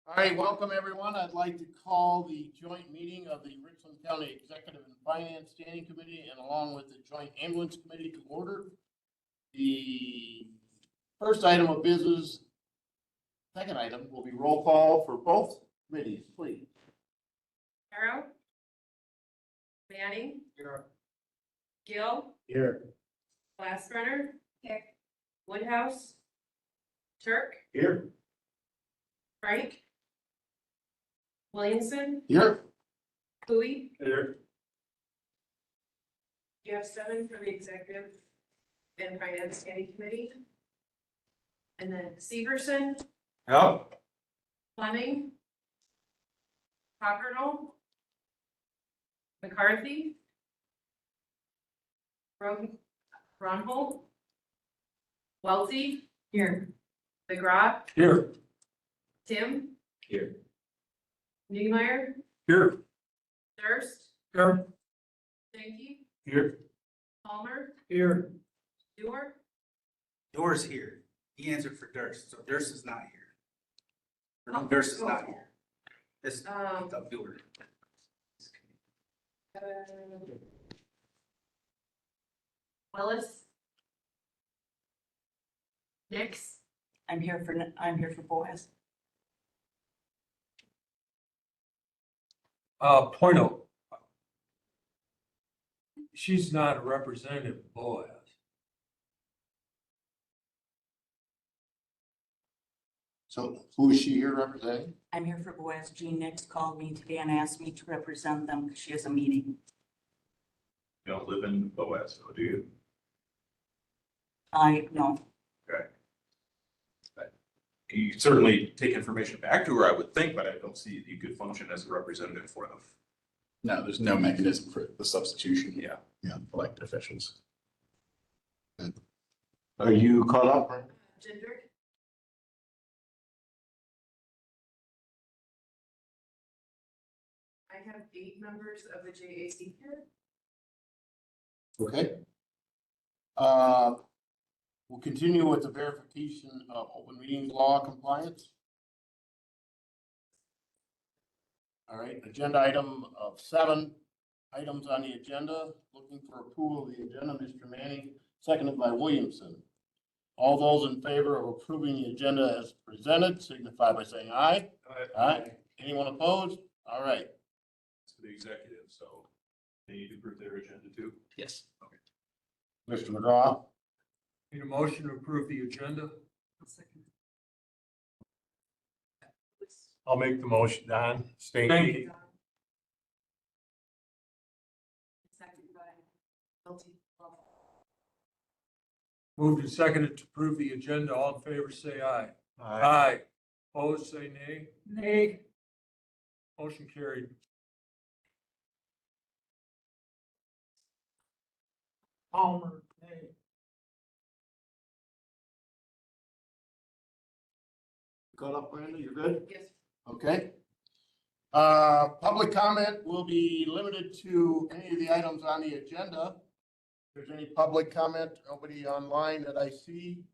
All right, welcome everyone. I'd like to call the joint meeting of the Richland County Executive and Finance Standing Committee and along with the Joint Ambulance Committee to order. The first item of business, second item will be roll call for both committees, please. Arrow. Manning. Here. Gill. Here. Glassrunner. Here. Woodhouse. Turk. Here. Frank. Williamson. Here. Bowie. Here. You have 7 for the Executive and Finance Standing Committee. And then Severson, Yep. Fleming, Cockernall, McCarthy, Ronholt, Welty. Here. McGraw, Here. Tim, Here. Niemeyer, Here. Durst, Here. Stanky, Here. Palmer, Here. Dewar, Door's here. He answered for Durst, so Durst is not here. Or no, Durst is not here. It's the Dewar. Willis, Nix, I'm here for Boaz. Point of. She's not a representative of Boaz. So who is she here representing? I'm here for Boaz. Jean Nix called me today and asked me to represent them because she has a meeting. You don't live in Boaz, do you? I know. You certainly take information back to her, I would think, but I don't see you could function as a representative for them. No, there's no mechanism for the substitution. Yeah. Yeah, elected officials. Are you caught up? Gendrick, I have 8 members of the JAC here. Okay. We'll continue with the verification of open meetings law compliance. All right, agenda item of 7 items on the agenda. Looking for approval of the agenda, Mr. Manning, seconded by Williamson. All those in favor of approving the agenda as presented signify by saying aye. Aye. Anyone opposed? All right. It's the executive, so they need to approve their agenda too. Yes. Mr. McGraw. Need a motion to approve the agenda? I'll make the motion, Don. Thank Stanky. you. Second by Welty. Moved and seconded to approve the agenda. All in favor, say aye. Aye. Aye. Opposed, say nay. Nay. Motion carried. Palmer, nay. Caught up, Brenda? You're good? Yes. Okay. Public comment will be limited to any of the items on the agenda. If there's any public comment, nobody online that I see.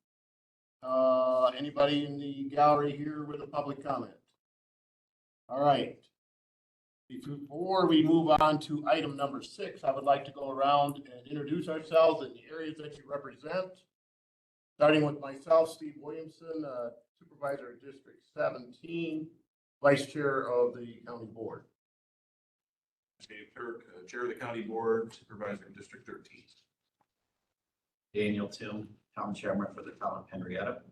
Anybody in the gallery here with a public comment? All right. Before we move on to item number 6, I would like to go around and introduce ourselves and the areas that you represent. Starting with myself, Steve Williamson, Supervisor of District 17, Vice Chair of the County Board. Dave Turk, Chair of the County Board, Supervisor in District 13. Daniel Tim, Town Chairman for the Town of Henrietta.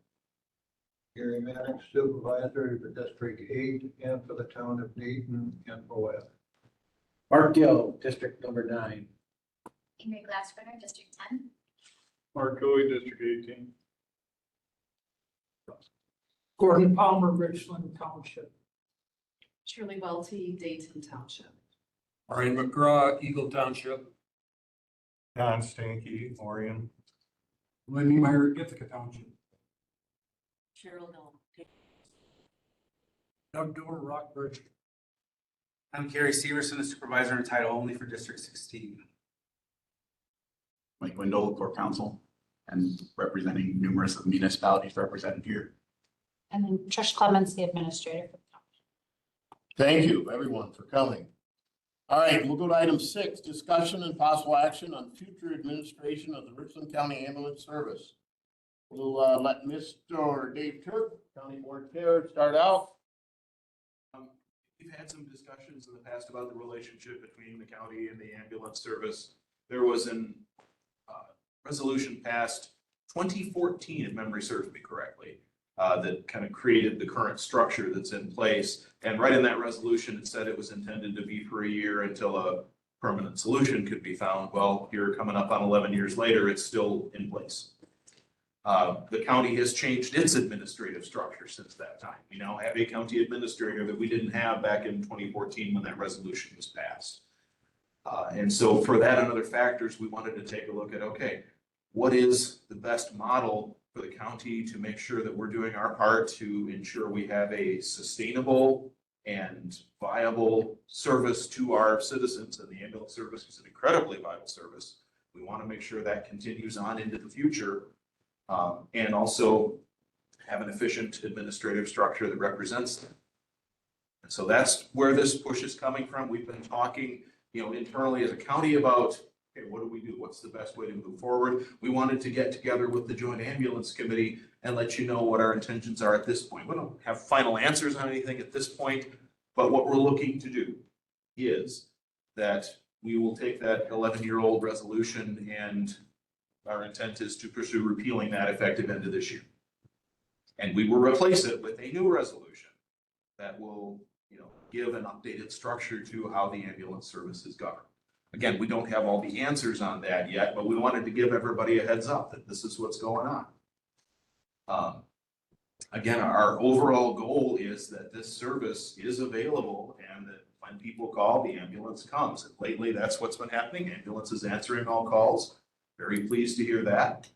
Gary Maddox, Supervisor for District 8 and for the Town of Dayton and Boaz. Mark Gill, District number 9. Ingrid Glassrunner, District 10. Mark Coe, District 18. Gordon Palmer, Richland Township. Shirley Welty, Dayton Township. Brian McGraw, Eagle Township. Don Stanky, Orion. Lenny Meyer, Ithaca Township. Cheryl Hill. Doug Dorr, Rockbridge. I'm Gary Severson, the Supervisor in title only for District 16. Mike Wendell, Core Council, and representing numerous municipalities represented here. And then Trish Clements, the administrator for the township. Thank you, everyone, for coming. All right, we'll go to item 6, discussion and possible action on future administration of the Richland County Ambulance Service. We'll let Mr. Dave Turk, County Board Chair, start out. We've had some discussions in the past about the relationship between the county and the ambulance service. There was an resolution passed 2014, if memory serves me correctly, that kind of created the current structure that's in place. And right in that resolution, it said it was intended to be for a year until a permanent solution could be found. Well, here coming up on 11 years later, it's still in place. The county has changed its administrative structure since that time. We now have a county administrator that we didn't have back in 2014 when that resolution was passed. And so for that and other factors, we wanted to take a look at, okay, what is the best model for the county to make sure that we're doing our part to ensure we have a sustainable and viable service to our citizens, and the ambulance service is an incredibly vital service. We want to make sure that continues on into the future. And also have an efficient administrative structure that represents them. And so that's where this push is coming from. We've been talking, internally as a county about, okay, what do we do? What's the best way to move forward? We wanted to get together with the Joint Ambulance Committee and let you know what our intentions are at this point. We don't have final answers on anything at this point, but what we're looking to do is that we will take that 11-year-old resolution, and our intent is to pursue repealing that effective end of this year. And we will replace it with a new resolution that will, give an updated structure to how the ambulance service is governed. Again, we don't have all the answers on that yet, but we wanted to give everybody a heads up that this is what's going on. Again, our overall goal is that this service is available and that when people call, the ambulance comes. And lately, that's what's been happening. Ambulance is answering all calls. Very pleased to hear that.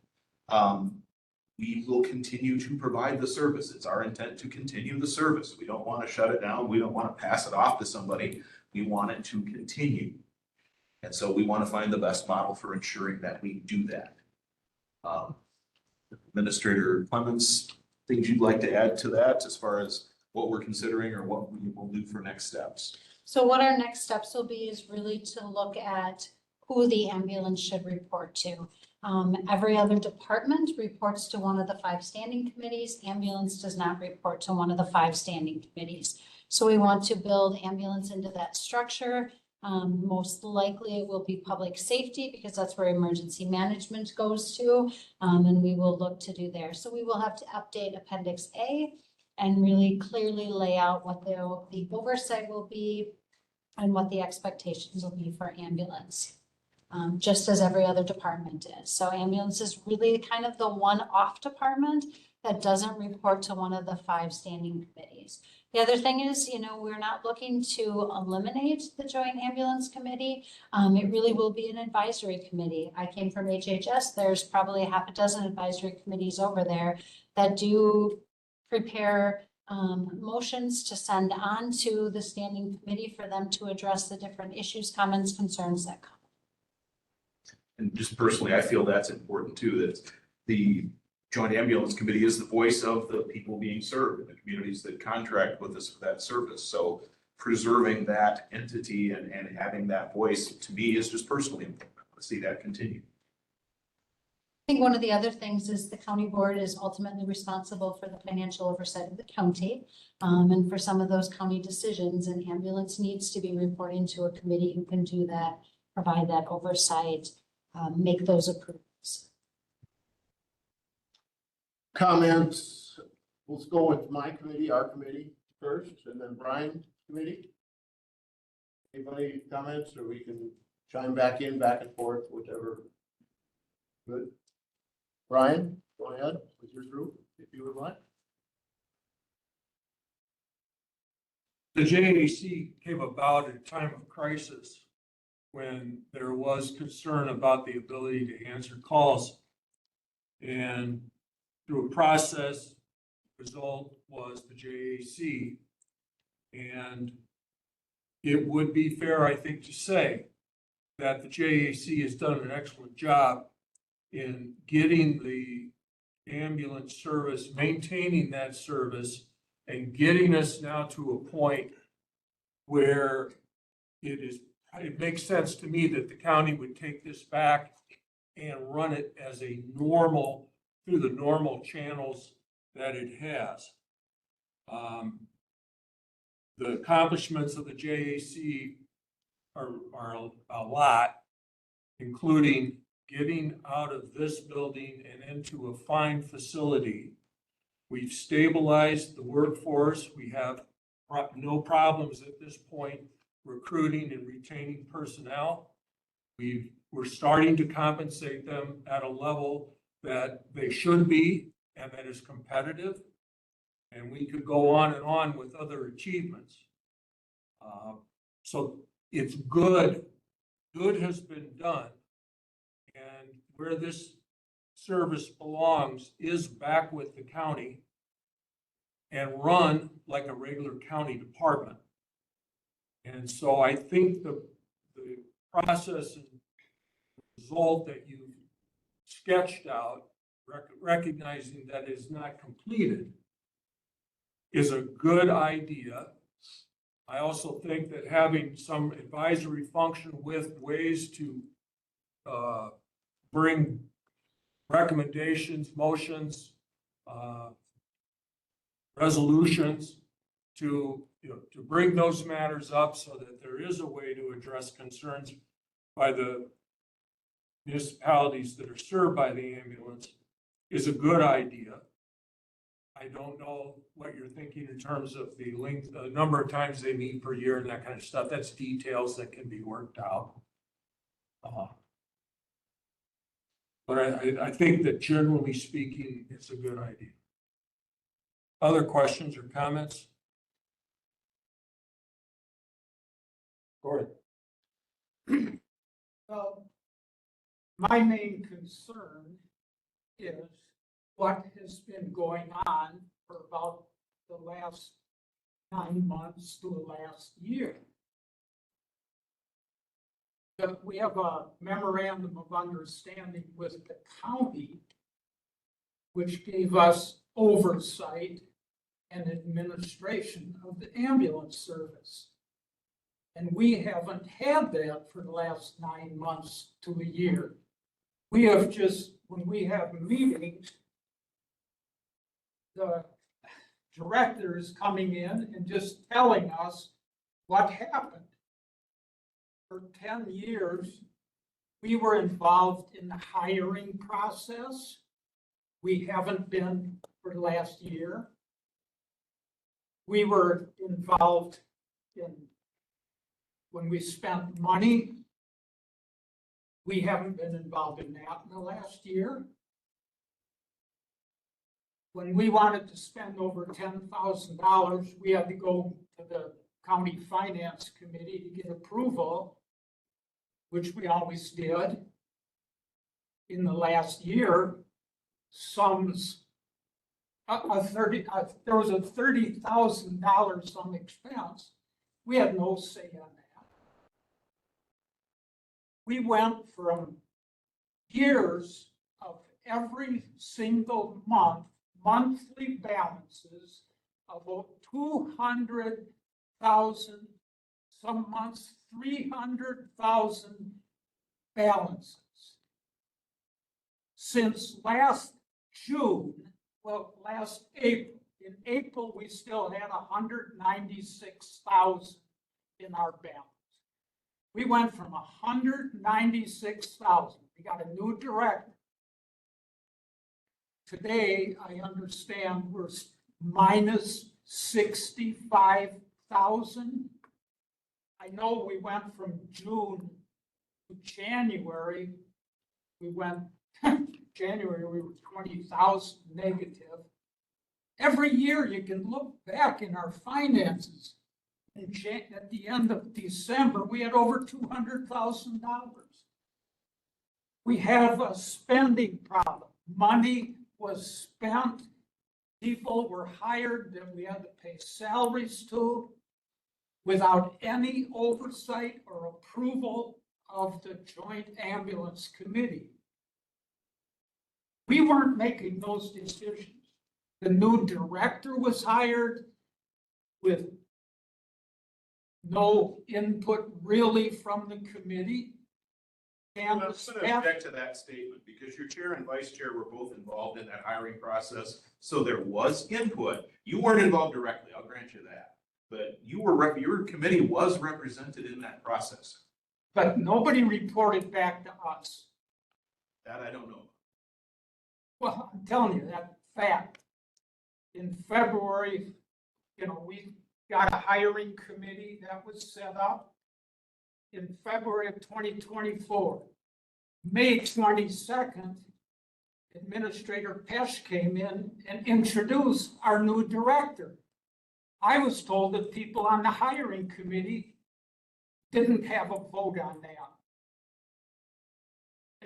We will continue to provide the service. It's our intent to continue the service. We don't want to shut it down. We don't want to pass it off to somebody. We want it to continue. And so we want to find the best model for ensuring that we do that. Administrator Clements, things you'd like to add to that as far as what we're considering or what we will do for next steps? So what our next steps will be is really to look at who the ambulance should report to. Every other department reports to one of the 5 standing committees. Ambulance does not report to one of the 5 standing committees. So we want to build ambulance into that structure. Most likely it will be public safety because that's where emergency management goes to, and we will look to do there. So we will have to update Appendix A and really clearly lay out what the oversight will be and what the expectations will be for ambulance. Just as every other department is. So ambulance is really kind of the one-off department that doesn't report to one of the 5 standing committees. The other thing is, we're not looking to eliminate the Joint Ambulance Committee. It really will be an advisory committee. I came from HHS. There's probably 6 advisory committees over there that do prepare motions to send on to the standing committee for them to address the different issues, comments, concerns that come. And just personally, I feel that's important too, that the Joint Ambulance Committee is the voice of the people being served in the communities that contract with us for that service. So preserving that entity and having that voice to me is just personally important to see that continue. I think one of the other things is the county board is ultimately responsible for the financial oversight of the county. And for some of those county decisions, an ambulance needs to be reporting to a committee who can do that, provide that oversight, make those approvals. Comments? Let's go with my committee, our committee first, and then Brian's committee. Anybody comments, or we can chime back and forth, whichever. Good. Brian, go ahead with your group, if you would like. The JAC came about at a time of crisis when there was concern about the ability to answer calls. And through a process, the result was the JAC. And it would be fair, I think, to say that the JAC has done an excellent job in getting the ambulance service, maintaining that service, and getting us now to a point where it makes sense to me that the county would take this back and run it as a normal, through the normal channels that it has. The accomplishments of the JAC are a lot, including getting out of this building and into a fine facility. We've stabilized the workforce. We have no problems at this point recruiting and retaining personnel. We're starting to compensate them at a level that they should be and that is competitive. And we could go on and on with other achievements. So it's good. Good has been done. And where this service belongs is back with the county and run like a regular county department. And so I think the process and result that you've sketched out, recognizing that is not completed, is a good idea. I also think that having some advisory function with ways to bring recommendations, motions, resolutions to bring those matters up so that there is a way to address concerns by the municipalities that are served by the ambulance is a good idea. I don't know what you're thinking in terms of the length, the number of times they meet per year and that kind of stuff. That's details that can be worked out. But I think that generally speaking, it's a good idea. Other questions or comments? Go ahead. Well, my main concern is what has been going on for about the last 9 months to the last year. That we have a memorandum of understanding with the county, which gave us oversight and administration of the ambulance service. And we haven't had that for the last 9 months to a year. We have just, when we have meetings, the director is coming in and just telling us what happened. For 10 years, we were involved in the hiring process. We haven't been for the last year. We were involved in when we spent money. We haven't been involved in that in the last year. When we wanted to spend over $10,000, we had to go to the county finance committee to get approval, which we always did. In the last year, there was a $30,000 some expense. We had no say on that. We went from years of every single month, monthly balances of about 200,000, some months 300,000 balances. Since last June, well, last April, in April, we still had 196,000 in our balance. We went from 196,000. We got a new director. Today, I understand we're minus 65,000. I know we went from June to January. We went, January, we were 20,000 negative. Every year you can look back in our finances. At the end of December, we had over $200,000. We have a spending problem. Money was spent. People were hired that we had to pay salaries to without any oversight or approval of the Joint Ambulance Committee. We weren't making those decisions. The new director was hired with no input really from the committee. And I'm going to object to that statement because your chair and vice chair were both involved in that hiring process. So there was input. You weren't involved directly, I'll grant you that. But your committee was represented in that process. but nobody reported back to us. That I don't know. Well, I'm telling you that fact. In February, we got a hiring committee that was set up. In February of 2024, May 22nd, Administrator Pesh came in and introduced our new director. I was told that people on the hiring committee didn't have a vote on that.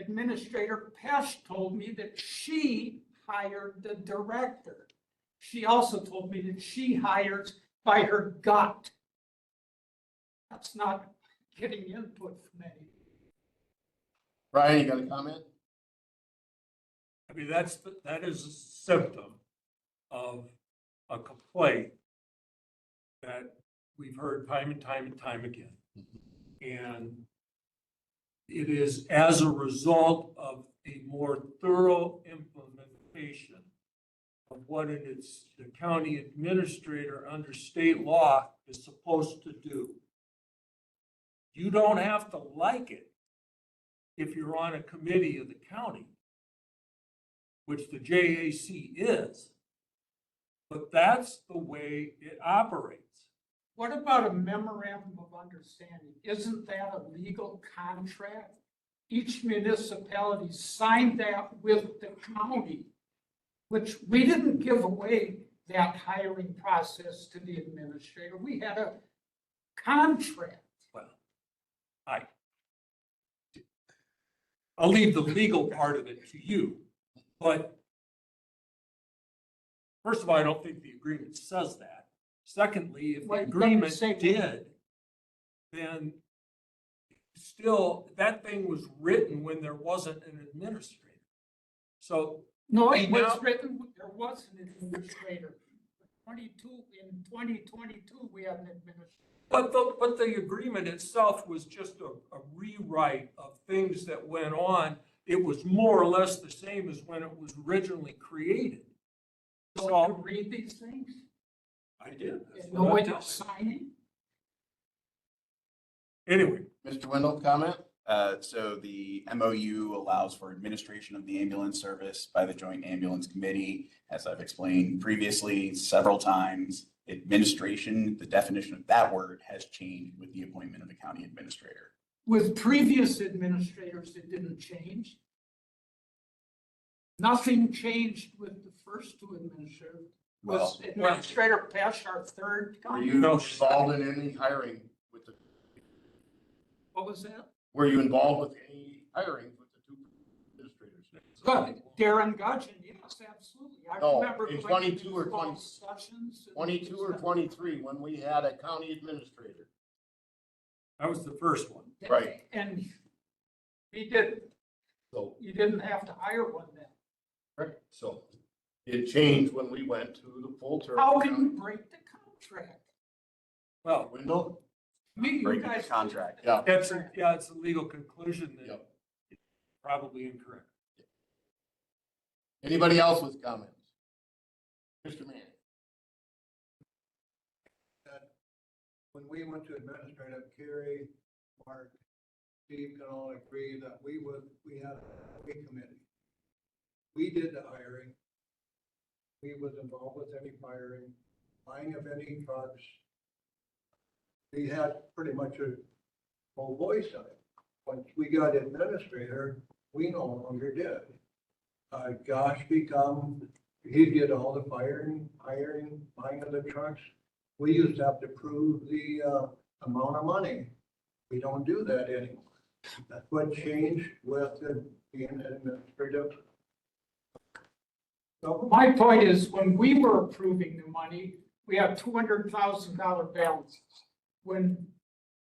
Administrator Pesh told me that she hired the director. She also told me that she hires by her gut. That's not getting input from any. Brian, you got a comment? I mean, that is a symptom of a complaint that we've heard time and time and time again. And it is as a result of a more thorough implementation of what it is the county administrator under state law is supposed to do. You don't have to like it if you're on a committee of the county, which the JAC is, but that's the way it operates. What about a memorandum of understanding? Isn't that a legal contract? Each municipality signed that with the county, which we didn't give away that hiring process to the administrator. We had a contract. Well, I'll leave the legal part of it to you, but first of all, I don't think the agreement says that. Secondly, if the Well, agreement say- did, then still, that thing was written when there wasn't an administrator. So, No, it Now- was written, there was an administrator. In 2022, we had an administrator. but the agreement itself was just a rewrite of things that went on. It was more or less the same as when it was originally created. Don't So, you read these things? I did. That's And what I'm nobody telling was signing? you. Anyway, Mr. Wendell, comment? So the MOU allows for administration of the ambulance service by the Joint Ambulance Committee. As I've explained previously several times, administration, the definition of that word has changed with the appointment of the county administrator. With previous administrators, it didn't change. Nothing changed with the first two administrators. Was Well, Administrator Pesh our third Were guy? you No. involved in any hiring with the, What was that? were you involved with any hiring with the two administrators? Good. Darren Gudgeon, yes, absolutely. I No, remember in going to 22 or these 20 sessions and 22 or 23, when we had a county administrator. that was the first one. Right. And he did, So, you didn't have to hire one then. right, so it changed when we went to the full term. How can you break the contract? Well, Wendell? Me, you Breaking the guys. contract. Yeah. it's a legal conclusion that Yep. is probably incorrect. Anybody else with comments? Mr. Manning? When we went to administrative, Carrie, Mark, Steve can all agree that we had a committee. We did the hiring. We was involved with any firing, buying of any trucks. We had pretty much a full voice on it. Once we got administrator, we no longer did. Josh he did all the firing, hiring, buying of the trucks. We used to have to prove the amount of money. We don't do that anymore. That's what changed with being administrative. So My point is, when we were approving the money, we had $200,000 balances. When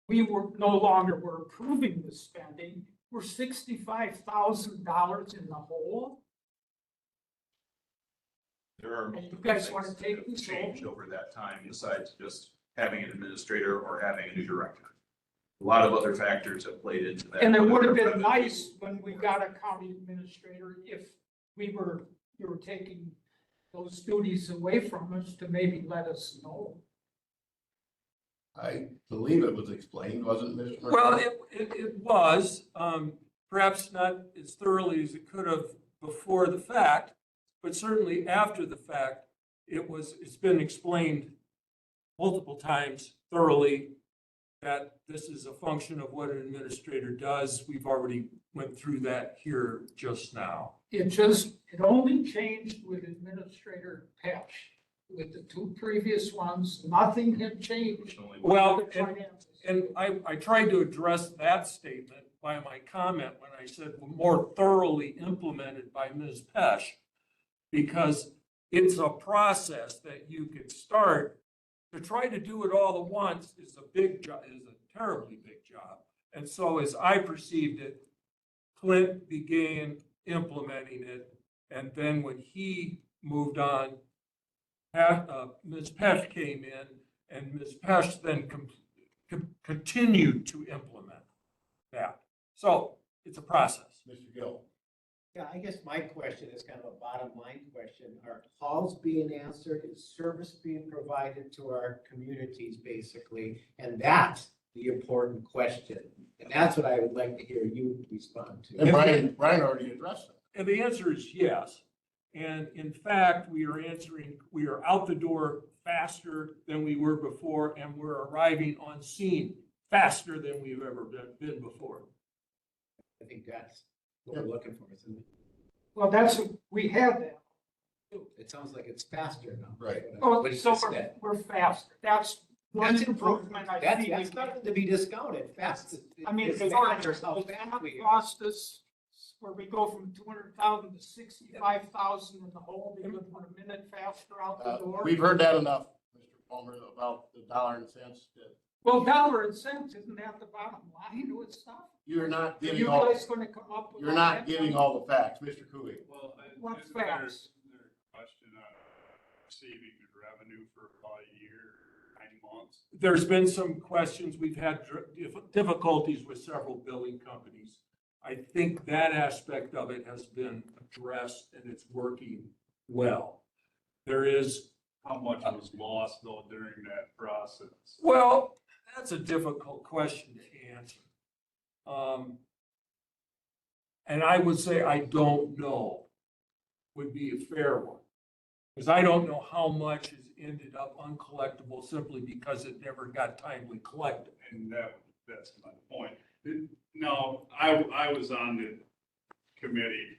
we were no longer were approving the spending, we're $65,000 in the hole. There are And you multiple guys things wanna that take have this changed over that time besides just having an administrator or having a new director. A lot of other factors have played into that. And it would have been nice when we got a county administrator if you were taking those duties away from us to maybe let us know. I believe it was explained, wasn't it, Mr. Well, Murphy? it was, perhaps not as thoroughly as it could have before the fact, but certainly after the fact, it's been explained multiple times thoroughly that this is a function of what an administrator does. We've already went through that here just now. It only changed with Administrator Patch. With the two previous ones, nothing had changed. Well, The finances. and I tried to address that statement by my comment when I said more thoroughly implemented by Ms. Pesh, because it's a process that you could start. To try to do it all at once is a big job, is a terribly big job. And so as I perceived it, Clint began implementing it. And then when he moved on, Ms. Pesh came in, and Ms. Pesh then continued to implement that. So it's a process. Mr. Gill. Yeah, I guess my question is kind of a bottom line question. Are calls being answered? Is service being provided to our communities, basically? And that's the important question. And that's what I would like to hear you respond to. And Brian already addressed it. And the answer is yes. And in fact, we are out the door faster than we were before, and we're arriving on scene faster than we've ever been before. I think that's what we're looking for, isn't it? Well, we have that. It sounds like it's faster now. Right. Oh, What you so just said. we're faster. That's one That's improvement I That's see. nothing to be discounted. Fast. I mean, It's it's matters how fast we are. cost us, where we go from 200,000 to 65,000 in the hole, because we're a minute faster out the door. We've heard that enough, Mr. Palmer, about the dollar and cents. Well, dollar and cents, isn't that the bottom line with stuff? You're not Are giving you all, guys gonna come up with? you're all not that? giving all the facts, Mr. Cooey. Well, What isn't there a facts? question on receiving the revenue for about a year, 9 months? There's been some questions. We've had difficulties with several billing companies. I think that aspect of it has been addressed and it's working well. There is, How much was lost though during that process? well, that's a difficult question to answer. And I would say I don't know would be a fair one. Because I don't know how much has ended up uncollectible simply because it never got timely collected. And that's my point. No, I was on the committee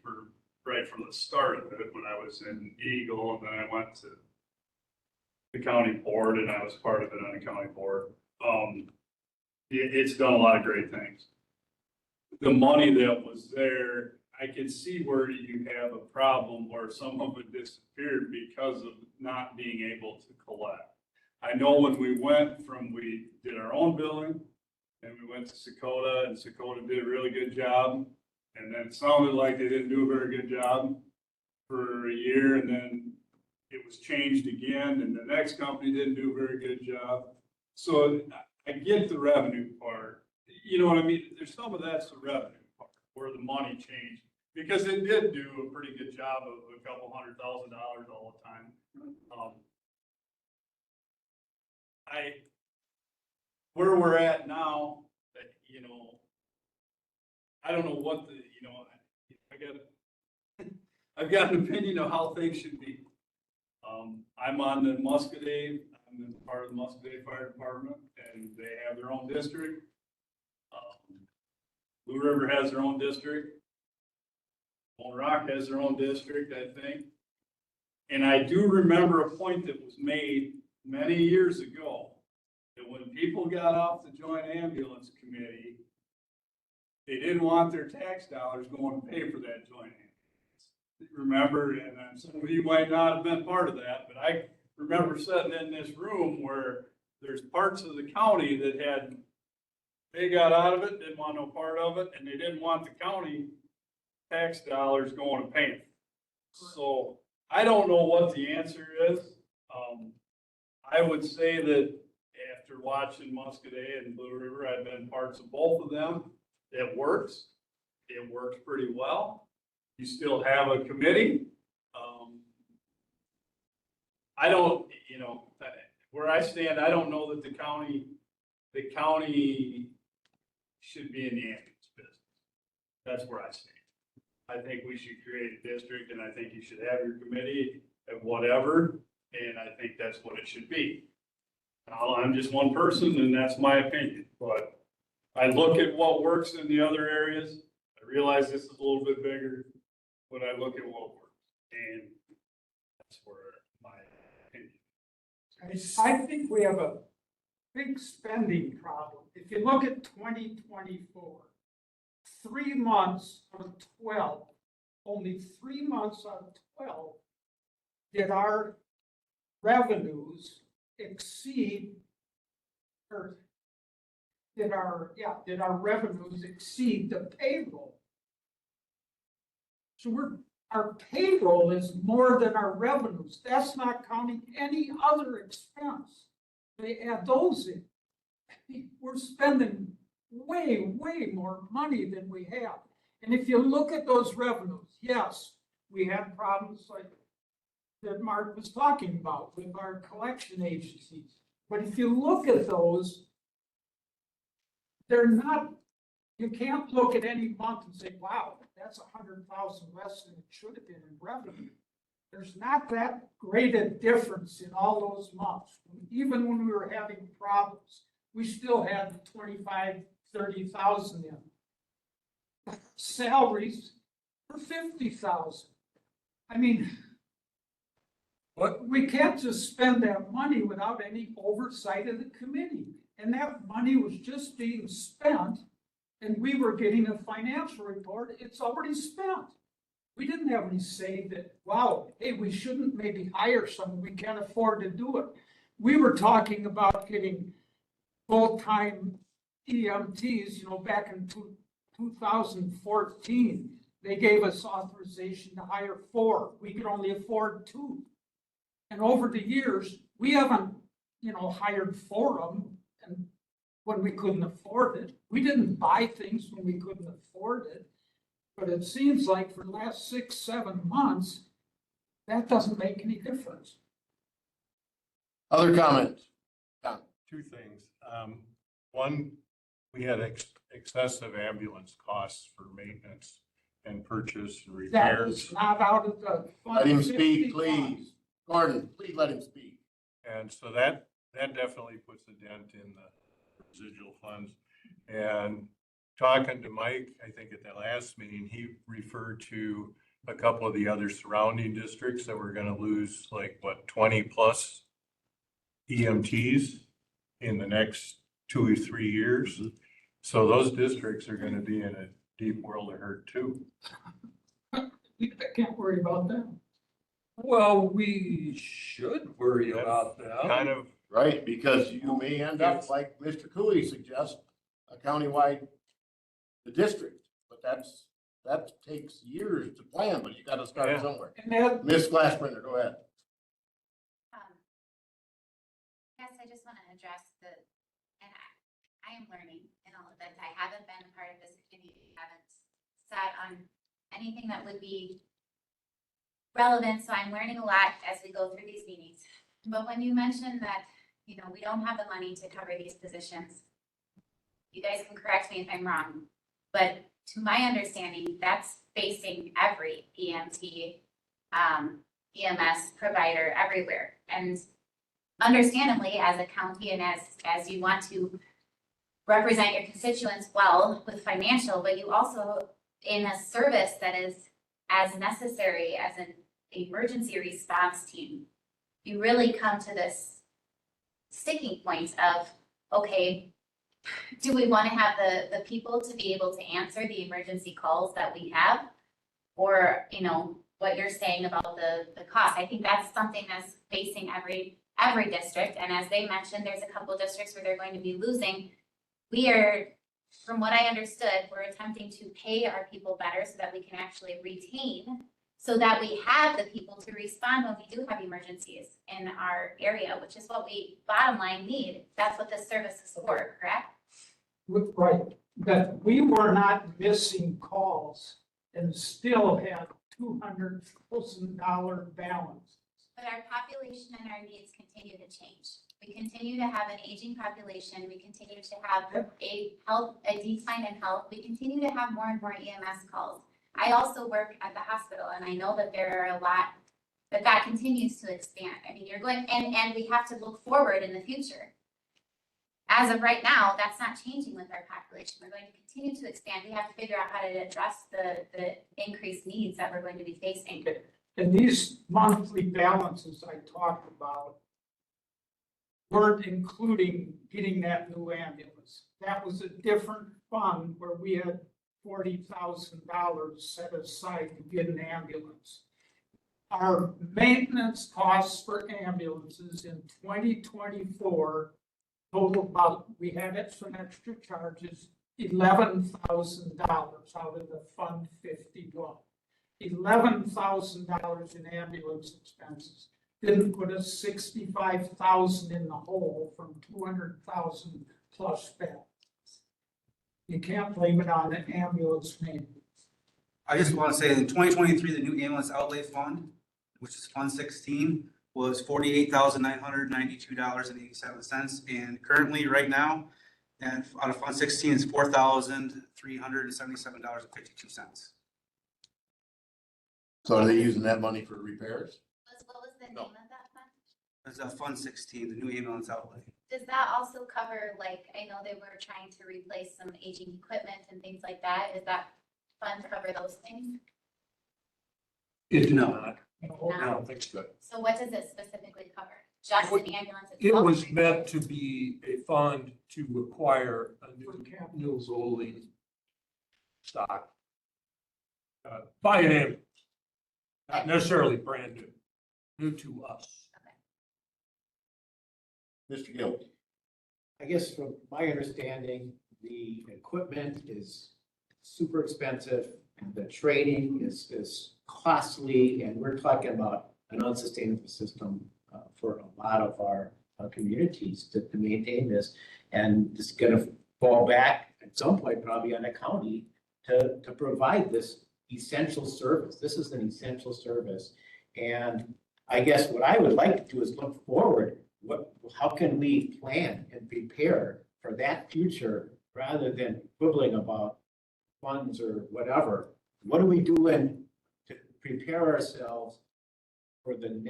right from the start of it when I was in Eagle, and then I went to the county board, and I was part of it on the county board. It's done a lot of great things. The money that was there, I can see where you have a problem where some of it disappeared because of not being able to collect. I know when we did our own billing, and we went to Sakota, and Sakota did a really good job. And then it sounded like they didn't do a very good job for a year, and then it was changed again, and the next company didn't do a very good job. So I get the revenue part. You know what I mean? There's some of that's the revenue part, where the money changed. Because it did do a pretty good job of a couple $100,000 all the time. Where we're at now, I don't know what I've got an opinion of how things should be. I'm on the Muscatine, I'm part of the Muscatine Fire Department, and they have their own district. Blue River has their own district. Lone Rock has their own district, I think. And I do remember a point that was made many years ago, that when people got off the Joint Ambulance Committee, they didn't want their tax dollars going to pay for that joint ambulance. Remember, and some of you might not have been part of that, but I remember sitting in this room where there's parts of the county that they got out of it, didn't want no part of it, and they didn't want the county tax dollars going to pay it. So I don't know what the answer is. I would say that if after watching Muscadet and Blue River, I've been parts of both of them. It works. It works pretty well. You still have a committee. I don't, where I stand, I don't know that the county should be in the ambulance business. That's where I stand. I think we should create a district, and I think you should have your committee and whatever, and I think that's what it should be. Now, I'm just one person, and that's my opinion, but I look at what works in the other areas. I realize this is a little bit bigger, but I look at what works, and that's where my opinion. I think we have a big spending problem. If you look at 2024, 3 months out of 12, only 3 months out of 12 did our revenues exceed, or did our revenues exceed the payroll? So our payroll is more than our revenues. That's not counting any other expense. They add those in. We're spending way, way more money than we have. And if you look at those revenues, yes, we had problems like that Mark was talking about with our collection agencies. But if you look at those, they're not, you can't look at any month and say, wow, that's 100,000 less than it should have been in revenue. There's not that great a difference in all those months. Even when we were having problems, we still had 25, 30,000 in. Salaries for 50,000. I mean, we can't just spend that money without any oversight of the committee. And that money was just being spent, and we were getting a financial report. It's already spent. We didn't have any say that, wow, hey, we shouldn't maybe hire someone. We can't afford to do it. We were talking about getting full-time EMTs, back in 2014. They gave us authorization to hire 4. We could only afford 2. And over the years, we haven't, hired 4 of them and when we couldn't afford it. We didn't buy things when we couldn't afford it. But it seems like for the last 6, 7 months, that doesn't make any difference. Other comments? Two things. One, we had excessive ambulance costs for maintenance and purchase and That repairs. is not out of the. Let him 50 speak, funds. please. Gordon, please let him speak. And so that definitely puts a dent in the residual funds. And talking to Mike, I think at the last meeting, he referred to a couple of the other surrounding districts that were gonna lose 20 plus EMTs in the next 2 or 3 years. So those districts are gonna be in a deep world of hurt too. I can't worry about that. Well, we should worry about that. Kind of. Right, because you may end up, like Mr. Cooley suggests, a countywide district. But that takes years to plan, but you gotta start somewhere. And that, Ms. Glassbrenner, go ahead. Yes, I just want to address and I am learning in all of this. I haven't been a part of this committee, haven't sat on anything that would be relevant, so I'm learning a lot as we go through these meetings. But when you mentioned that, we don't have the money to cover these positions, you guys can correct me if I'm wrong, but to my understanding, that's facing every EMT, EMS provider everywhere. And understandably, as a county and as you want to represent your constituents well with financial, but you also, in a service that is as necessary as an emergency response team, you really come to this sticking point of, okay, do we want to have the people to be able to answer the emergency calls that we have? Or, what you're saying about the cost. I think that's something that's facing every district. And as they mentioned, there's a couple districts where they're going to be losing. We are, from what I understood, we're attempting to pay our people better so that we can actually retain so that we have the people to respond when we do have emergencies in our area, which is what we bottom line need. That's what this service is for, correct? Right, that we were not missing calls and still had $200,000 balance. But our population and our needs continue to change. We continue to have an aging population. We continue to have a decline in health. We continue to have more and more EMS calls. I also work at the hospital, and I know that there are a lot, that continues to expand. I mean, you're going, and we have to look forward in the future. As of right now, that's not changing with our population. We're going to continue to expand. We have to figure out how to address the increased needs that we're going to be facing. And these monthly balances I talked about weren't including getting that new ambulance. That was a different fund where we had $40,000 set aside to get an ambulance. Our maintenance costs for ambulances in 2024 total about, we had some extra charges, $11,000 out of the Fund 51. $11,000 in ambulance expenses didn't put us 65,000 in the hole from 200,000 plus balance. You can't blame it on the ambulance maintenance. I just want to say in 2023, the new ambulance outlay fund, which is Fund 16, was $48,992.87. And currently, right now, and out of Fund 16 is $4,377.52. So are they using that money for repairs? What was the name of that fund? That's Fund 16, the new ambulance outlay. Does that also cover, like, I know they were trying to replace some aging equipment and things like that. Does that fund cover those things? It did not. No. I don't think so. So what does it specifically cover? Just an ambulance It itself? was meant to be a fund to acquire a new rolling stock. Buy an ambulance. Not necessarily brand new to us. Mr. Gill? I guess from my understanding, the equipment is super expensive, and the training is costly, and we're talking about an unsustainable system for a lot of our communities to maintain this. And it's gonna fall back at some point probably on the county to provide this essential service. This is an essential service. And I guess what I would like to do is look forward. How can we plan and prepare for that future rather than quibbling about funds or whatever? What are we doing to prepare ourselves for the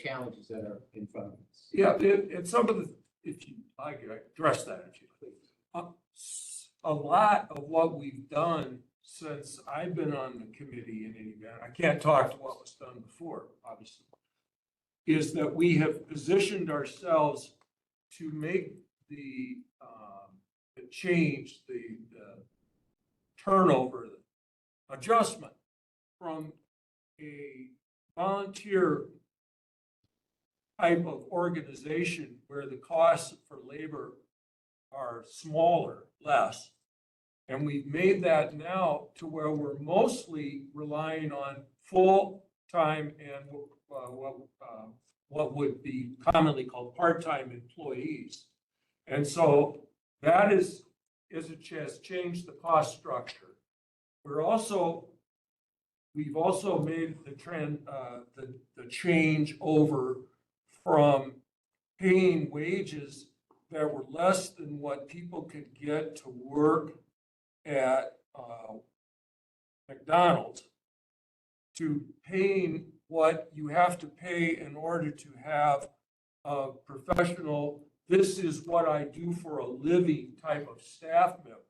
challenges that are in front of us? Yeah, and some of the, if you, I could address that if you please. A lot of what we've done since I've been on the committee in any event, I can't talk to what was done before, obviously, is that we have positioned ourselves to make the change, the turnover, the adjustment from a volunteer type of organization where the costs for labor are smaller, less. And we've made that now to where we're mostly relying on full-time and what would be commonly called part-time employees. And so that has changed the cost structure. We've also made the change over from paying wages that were less than what people could get to work at McDonald's to paying what you have to pay in order to have a professional, this is what I do for a living type of staff member.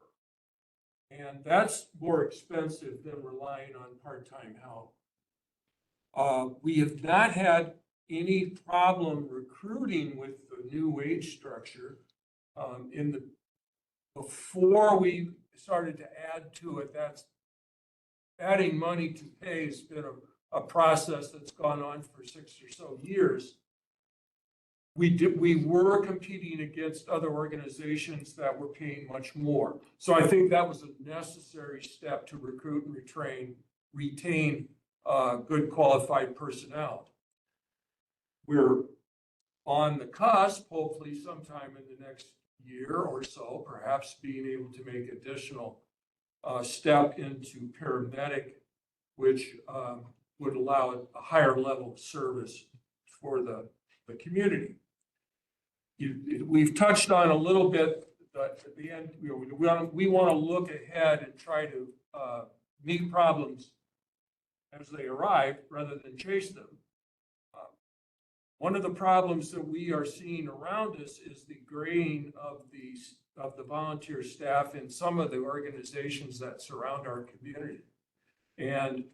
And that's more expensive than relying on part-time help. We have not had any problem recruiting with the new wage structure. Before we started to add to it, that's adding money to pay has been a process that's gone on for 6 or so years. We were competing against other organizations that were paying much more. So I think that was a necessary step to recruit and retain good qualified personnel. We're on the cusp, hopefully sometime in the next year or so, perhaps being able to make additional step into paramedic, which would allow a higher level of service for the community. We've touched on a little bit, but at the end, we want to look ahead and try to meet problems as they arrive rather than chase them. One of the problems that we are seeing around us is the graying of the volunteer staff in some of the organizations that surround our community. And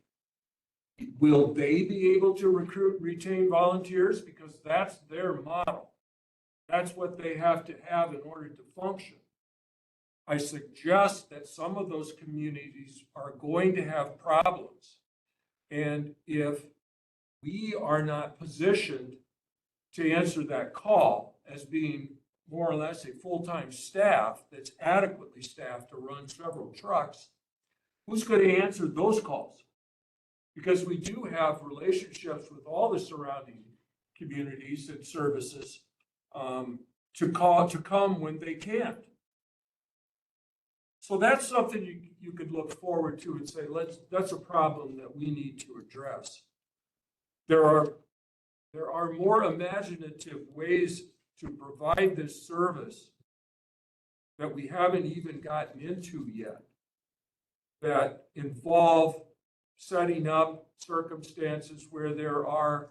will they be able to retain volunteers? Because that's their model. That's what they have to have in order to function. I suggest that some of those communities are going to have problems. And if we are not positioned to answer that call as being more or less a full-time staff that's adequately staffed to run several trucks, who's going to answer those calls? Because we do have relationships with all the surrounding communities and services to come when they can't. So that's something you could look forward to and say, that's a problem that we need to address. There are more imaginative ways to provide this service that we haven't even gotten into yet, that involve setting up circumstances where there are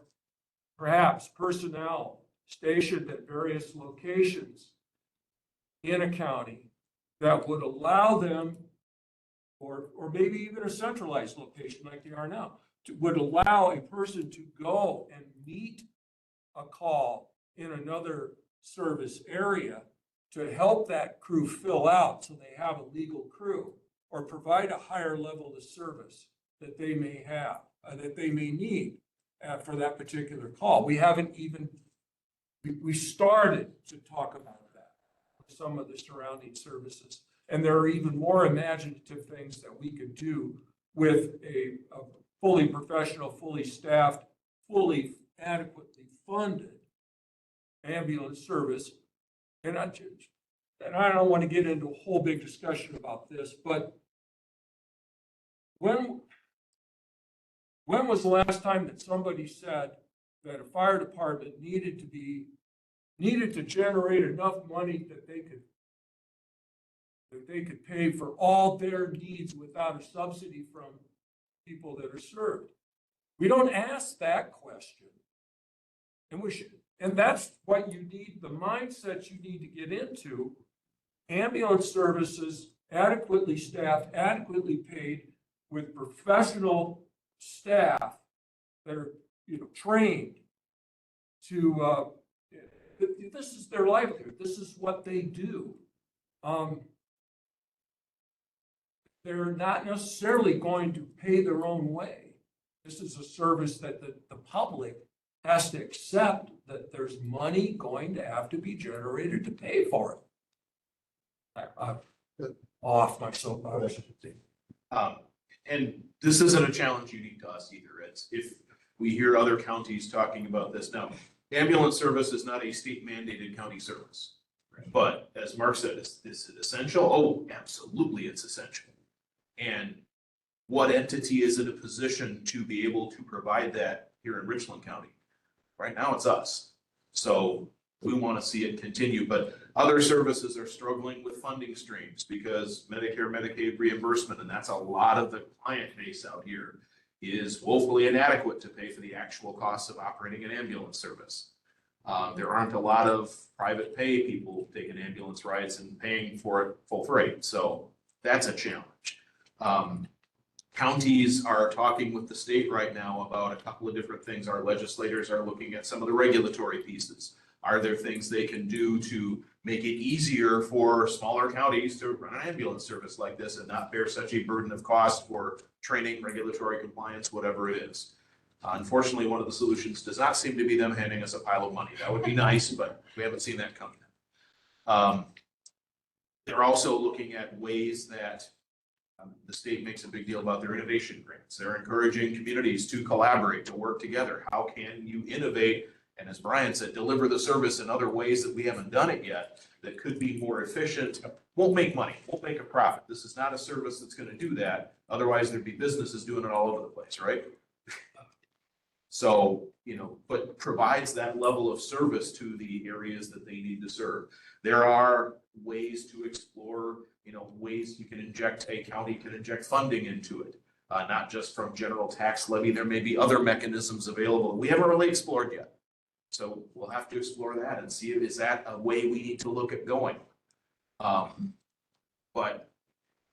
perhaps personnel stationed at various locations in a county that would allow them, or maybe even a centralized location like they are now, would allow a person to go and meet a call in another service area to help that crew fill out so they have a legal crew, or provide a higher level of service that they may have, that they may need for that particular call. We haven't even, we started to talk about that with some of the surrounding services. And there are even more imaginative things that we could do with a fully professional, fully staffed, fully adequately funded ambulance service. And I don't want to get into a whole big discussion about this, but when was the last time that somebody said that a fire department needed to generate enough money that they could pay for all their needs without a subsidy from people that are served? We don't ask that question. And we should, and that's what you need, the mindset you need to get into. Ambulance services adequately staffed, adequately paid, with professional staff that are, trained to, this is their livelihood. This is what they do. They're not necessarily going to pay their own way. This is a service that the public has to accept, that there's money going to have to be generated to pay for it. I'm off my soapbox. And this isn't a challenge unique to us either. It's if we hear other counties talking about this now, ambulance service is not a state mandated county service. But as Mark said, is it essential? Oh, absolutely, it's essential. And what entity is in a position to be able to provide that here in Richland County? Right now, it's us. So we want to see it continue, but other services are struggling with funding streams because Medicare, Medicaid reimbursement, and that's a lot of the client base out here, is woefully inadequate to pay for the actual costs of operating an ambulance service. There aren't a lot of private pay people taking ambulance rides and paying for it full freight. So that's a challenge. Counties are talking with the state right now about a couple of different things. Our legislators are looking at some of the regulatory pieces. Are there things they can do to make it easier for smaller counties to run an ambulance service like this and not bear such a burden of cost for training, regulatory compliance, whatever it is? Unfortunately, one of the solutions does not seem to be them handing us a pile of money. That would be nice, but we haven't seen that come. They're also looking at ways that The state makes a big deal about their innovation grants. They're encouraging communities to collaborate, to work together. How can you innovate? And as Brian said, deliver the service in other ways that we haven't done it yet, that could be more efficient, won't make money, won't make a profit. This is not a service that's gonna do that. Otherwise, there'd be businesses doing it all over the place, right? So, but provides that level of service to the areas that they need to serve. There are ways to explore, ways you can a county can inject funding into it. Not just from general tax levy. There may be other mechanisms available we haven't really explored yet. So we'll have to explore that and see if is that a way we need to look at going. But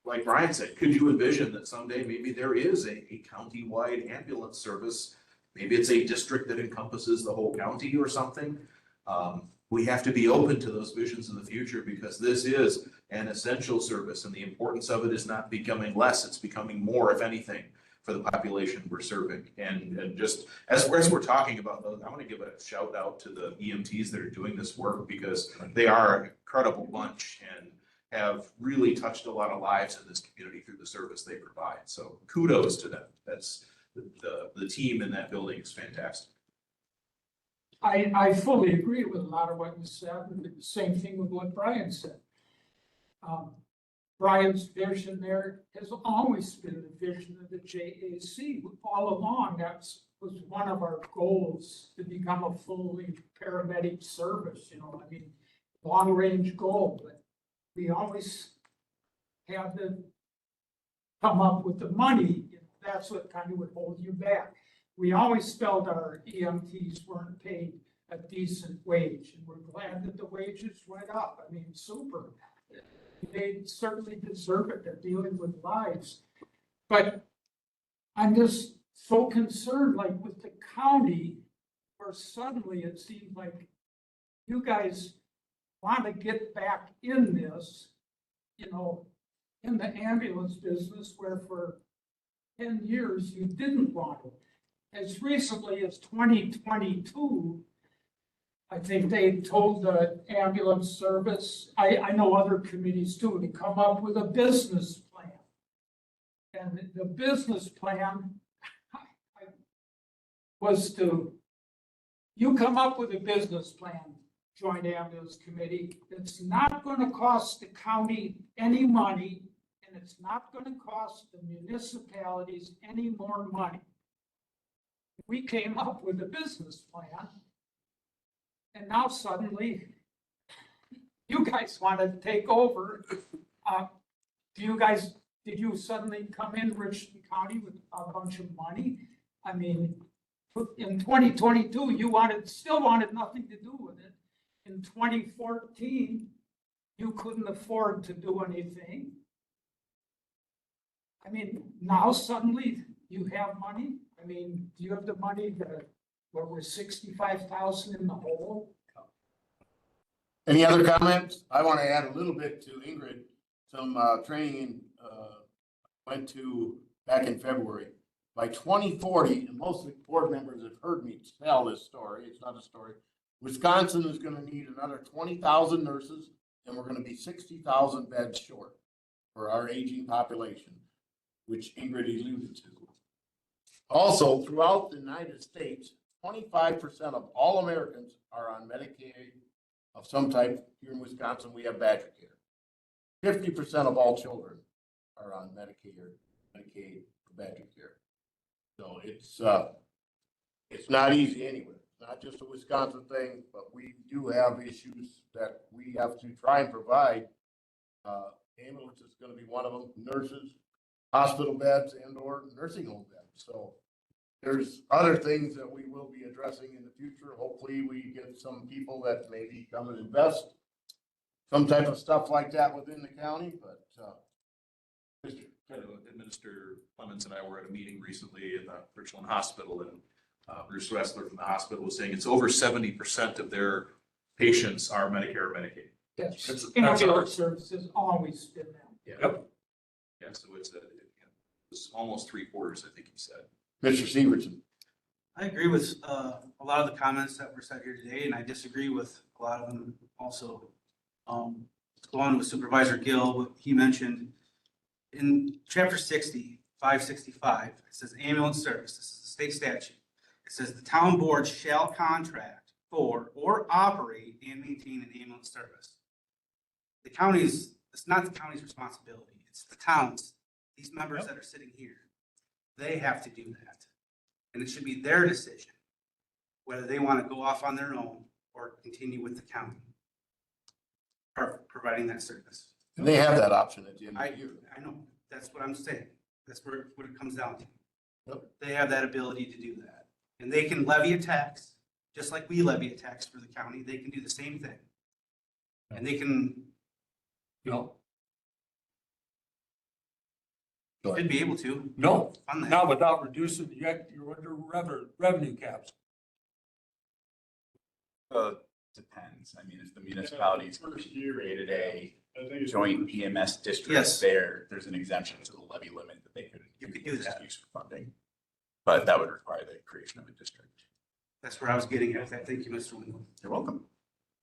like Brian said, could you envision that someday maybe there is a county-wide ambulance service? Maybe it's a district that encompasses the whole county or something. We have to be open to those visions in the future because this is an essential service and the importance of it is not becoming less, it's becoming more, if anything, for the population we're serving. And just as we're talking about those, I want to give a shout out to the EMTs that are doing this work because they are an incredible bunch and have really touched a lot of lives in this community through the service they provide. So kudos to them. That's the team in that building is fantastic. I fully agree with a lot of what you said, and the same thing with what Brian said. Brian's vision there has always been the vision of the JAC. All along, that was one of our goals, to become a fully paramedic service, long-range goal. But we always had to come up with the money. That's what kind of would hold you back. We always felt our EMTs weren't paid a decent wage, and we're glad that the wages went up. Super. They certainly deserve it. They're dealing with lives. But I'm just so concerned, like with the county, where suddenly it seems like you guys want to get back in this, in the ambulance business, where for 10 years you didn't want it. As recently as 2022, I think they told the ambulance service, I know other committees too, to come up with a business plan. And the business plan was you come up with a business plan, Joint Ambulance Committee. It's not going to cost the county any money, and it's not going to cost the municipalities any more money. We came up with a business plan, and now suddenly you guys want to take over. Did you suddenly come in Richland County with a bunch of money? In 2022, you still wanted nothing to do with it. In 2014, you couldn't afford to do anything. Now suddenly you have money. Do you have the money where we're 65,000 in the hole? Any other comments? I want to add a little bit to Ingrid. Some training went to back in February. By 2040, and most of the board members have heard me tell this story, it's not a story, Wisconsin is going to need another 20,000 nurses, and we're going to be 60,000 beds short for our aging population, which Ingrid alluded to. Also, throughout the United States, 25% of all Americans are on Medicaid of some type. Here in Wisconsin, we have Badger Care. 50% of all children are on Medicaid or Badger Care. So it's not easy anywhere. It's not just a Wisconsin thing, but we do have issues that we have to try and provide. Ambulance is going to be one of them. Nurses, hospital beds, and/or nursing home beds. So there's other things that we will be addressing in the future. Hopefully we get some people that maybe come and invest some type of stuff like that within the county, but Minister Clemens and I were at a meeting recently in the Richland Hospital, and Bruce Wessler from the hospital was saying it's over 70% of their patients are Medicare or Medicaid. Yes, ambulance service has always been that. Yeah. Yep. Yeah, so it's almost 3/4, I think he said. Mr. Severson. I agree with a lot of the comments that were said here today, and I disagree with a lot of them also. Go on with Supervisor Gill, what he mentioned. In chapter 60, 565, it says ambulance service. This is a state statute. It says the town board shall contract for or operate and maintain an ambulance service. The county's, it's not the county's responsibility. It's the town's, these members that are sitting here. They have to do that. And it should be their decision whether they want to go off on their own or continue with the county or providing that service. And they have that option at the end of the year. I know, that's what I'm saying. That's what it comes down to. Yep. They have that ability to do that. And they can levy a tax, just like we levy a tax for the county. They can do the same thing. And they can, No, should be able to. no, Fund that. not without reducing, you're under revenue caps. Depends. I mean, if the municipalities First year, created a I think it's joint EMS district Yes. there's an exemption to the levy limit that they could. You could do that. Use for funding. But that would require the creation of a district. That's where I was getting at. Thank you, Mr. Wendell. You're welcome.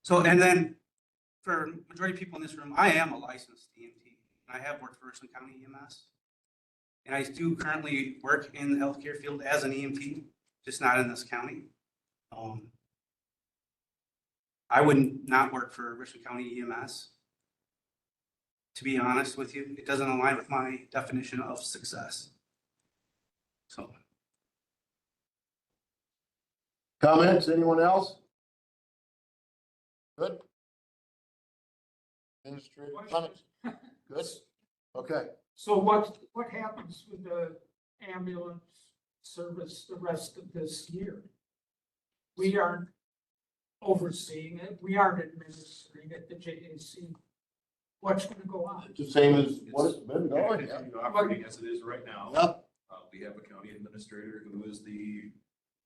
So, and then for majority of people in this room, I am a licensed EMT. I have worked for Richland County EMS. And I do currently work in the healthcare field as an EMT, just not in this county. I would not work for Richland County EMS. To be honest with you, it doesn't align with my definition of success. So, Comments, anyone else? Good? Administrative comments? Good? Okay. So what happens with the ambulance service the rest of this year? We aren't overseeing it. We aren't administering it, the JAC. What's gonna go on? The same as what it's been going, yeah. Continue operating as it is right now. Yep. We have a county administrator who is the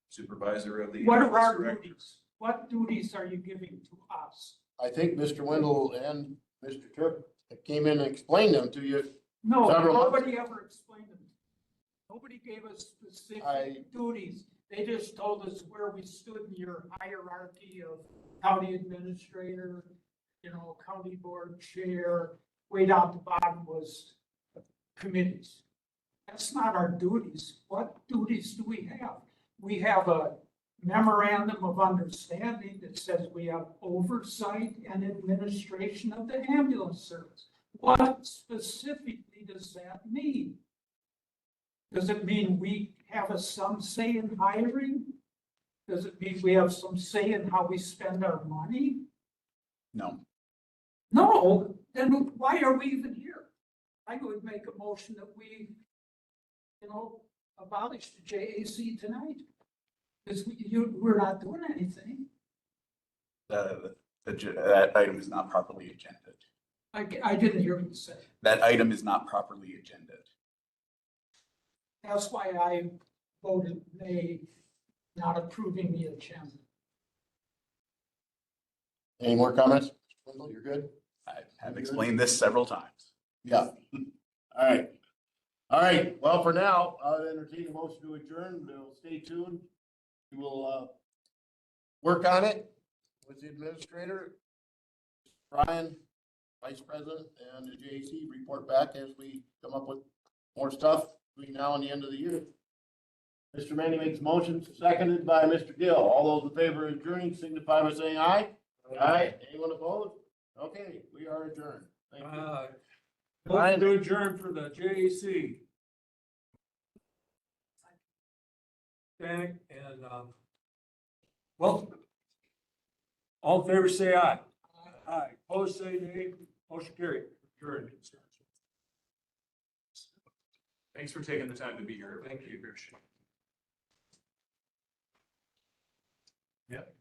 supervisor of the. What are our directors. duties? What duties are you giving to us? I think Mr. Wendell and Mr. Tripp came in and explained them to you. No, Several months. nobody ever explained them. Nobody gave us specific duties. They just told us where we stood in your hierarchy of county administrator, county board chair, way down the bottom was committees. That's not our duties. What duties do we have? We have a memorandum of understanding that says we have oversight and administration of the ambulance service. What specifically does that mean? Does it mean we have some say in hiring? Does it mean we have some say in how we spend our money? No. No, then why are we even here? I would make a motion that we, abolish the JAC tonight. Because we're not doing anything. That item is not properly agended. I didn't hear you say. That item is not properly agended. That's why I voted nay, not approving the agenda. Any more comments? Wendell, you're good? I have explained this several times. Yeah. All right. All right. Well, for now, I'll entertain a motion to adjourn. We'll stay tuned. We will work on it with the administrator, Brian, Vice President, and the JAC report back as we come up with more stuff between now and the end of the year. Mr. Manny makes motions, seconded by Mr. Gill. All those in favor of adjourning signify by saying aye. Aye. Anyone opposed? Okay, we are adjourned. Thank you. Motion to adjourn for the JAC. Danik and, well, all in favor, say aye. Aye. Opposed, say nay. Motion carried. Adjourned. Thanks for taking the time to be here. Thank you. Appreciate it. Yep.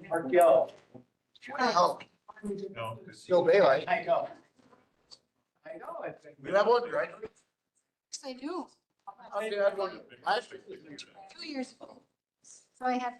Mark Gill. Wow. No. Still daylight. I know. You have one, right? Yes, I do. I had one last year. 2 years ago. So I had